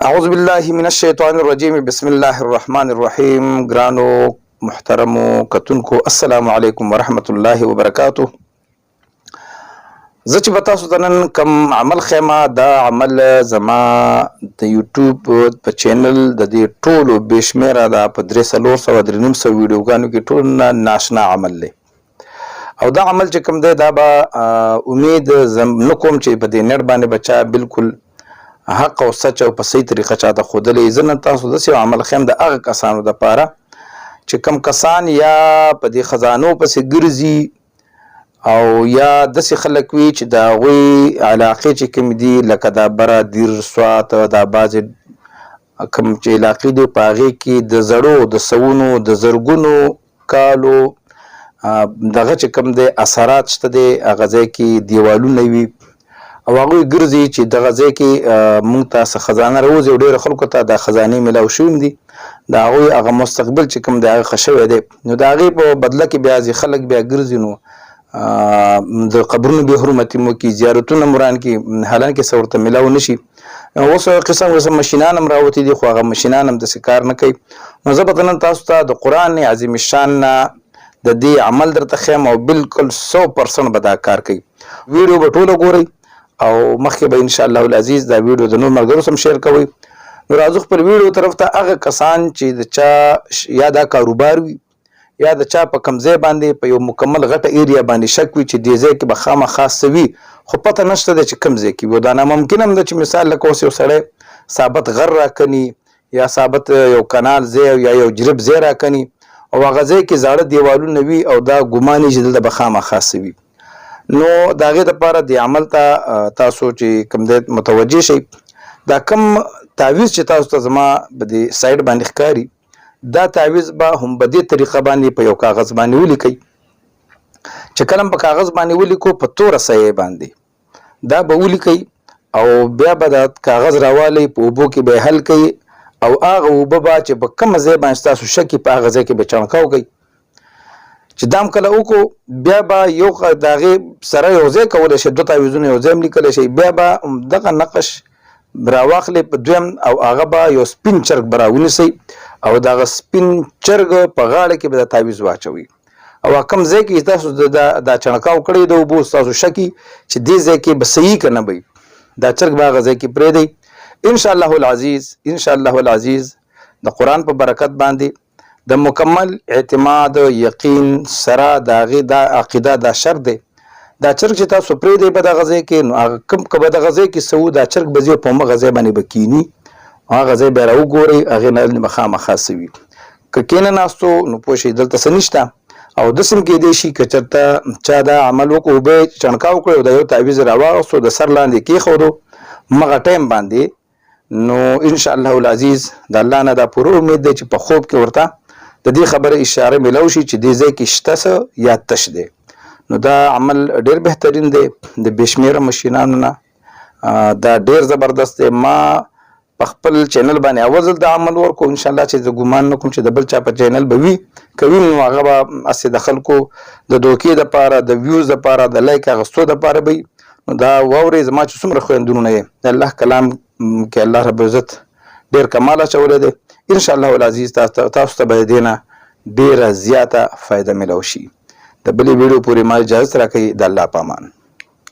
اعوذ بالله من الشیطان الرجیم بسم الله الرحمن الرحیم. ګرانو محترمو کتونکو السلام علیکم ورحمت الله وبرکاتو. زه چې به تاسو ته نن کوم عمل خیمه دا عمل زما د یوټیوب په چینل د دې ټولو بېشمېره دا په 300 ویډیوګانو کې ټول ناشنا عمل دی او دا عمل چې کوم دی دا به امید نه کوم چې په دې نټ باندې بچا بالکل حق او سچ او په صحیح طریقه چاته ښودلی. زه نن تاسو داسې یو عمل ښیم د هغه کسانو دپاره چې کوم کسان یا په دې خزانو پسې ګرځي او یا داسې خلک وي چې د هغوی علاقې چې کوم دي لکه دا بره دیر سوات دا بعضې کوم چې علاقې دي په هغې کې د زړو د سوونو د زرګونو کالو دغه چې کوم دی اثرات شته دی هغه ځای کې دیوالونه وي او هغوی ګرځي چې دغه ځای کې موږ ته څه خزانه راوځي او ډېرو خلکو ته دا خزانې میلاو شوي دي د هغوی هغه مستقبل چې کوم دی هغه ښه شوی دی نو د هغې په بدله کې بیا ځي خلک بیا ګرځي نو د قبرونو بې حرمتي مو کړي زیارتونه مران کړي حالانکې څه ورته میلاو نه شي. اوس قسم مشینان هم راوتي دي خو هغه مشینان هم داسې کار نه کوي. نو زه به نن تاسو ته د قرآن عظیم الشان نه د دې عمل درته ښیم او بالکل 100% به دا کار کوي. ویډیو به ټوله ګورئ او مخکې به انشاءالله العزیز دا ویډیو د نور ملګرو سم شیر کوئ. نو راځو خپل ویډیو طرف ته. هغه کسان چې د چا یا دا کاروبار وي یا د چا په کوم ځای باندې په یو مکمل غټه ایریا باندې شک وي چې دې ځای کې به خامخا څه وي خو پته نشته دی چې کوم ځای کې وي. دا ناممکن هم ده چې مثال لکه اوس یو سړی ثابت غر راکني یا ثابت یو کنال ځای یا یو جرب ځای راکني او هغه ځای کې زاړه دیوالونه وي او دا ګمان چې دلته به خامخا څه وي. نو د هغې دپاره دې عمل ته تاسو چې کوم دی متوجه شئ. دا کوم تعویض چې تاسو ته زما په دې سایډ باندې ښکاري دا تعویض به هم په دې طریقه باندې په یو کاغذ باندې ولیکئ چې کله په کاغذ باندې ولیکو په توره سیې باندې دا به ولیکئ او بیا به د کاغذ راوالی په اوبو کې به حل کوئ او هغه اوبه به چې په کومه ځای باندې ستاسو شک په هغه ځای کې به چڼکاو کوئ چې دام کله وکړو بیا به یو د هغې سره یو ځای کولی شئ 2 تعویضونه یو ځای هم لیکلی شئ بیا به دغه نقش راواخلئ په دویم او هغه به یو سپین چرګ به راونیسئ او دغه سپین چرګ په غاړه کې به د تعویض واچوئ او کوم ځای کې تاسو دا چڼکاو کړی د اوبو ستاسو شکي چې دې ځای کې به صحیح که نه به دا چرګ به هغه ځای کې پرېږدئ. انشاءالله العزیز د قرآن په برکت باندې د مکمل اعتماد یقین سره د هغې دا عقیده دا شرط دی دا چرګ چې تاسو پرېږدئ په دغه ځای کې نو هغه کوم که به دغه ځای کې څه و دا چرګ به ځي په همغه ځای باندې به کیني هغه ځای به یې راوګورئ هغې نه به خامخا څه وي. که کېنناستو نو پوه شئ دلته څه نشته او داسې هم کېدی شي که چېرته چا دا عمل وکړو اوبه یې چڼکاو کړی او دا یو تعویض یې راواغستو د سر لاندې کېښودو همغه ټایم باندې نو انشاءالله العزیز د الله نه دا پوره امید دی چې په خوب کې ورته د دې خبره اشاره میلاو شي چې دې ځای کې شته څه یا تش دی. نو دا عمل ډېر بهترین دی د بېشمېره مشینانو نه دا ډېر زبردست دی. ما په خپل چینل باندې اول ځل دا عمل ورکړو انشاءالله چې زه ګمان نه کوم چې د بل چا په چینل به وي کوي نو هغه به هسې د خلکو د دوکې دپاره د ویوز دپاره د لایک اخیستو دپاره به نو دا واورئ زما چې څومره خویندونونه یې د الله کلام کې الله رب العزت ډېر کمال اچولی دی. انشاءالله العزیز تاسو ته به د دې نه ډېره زیاته فایده میلاو شي. د بلې ویډیو پورې ما اجازت راکوئ. د الله په امان.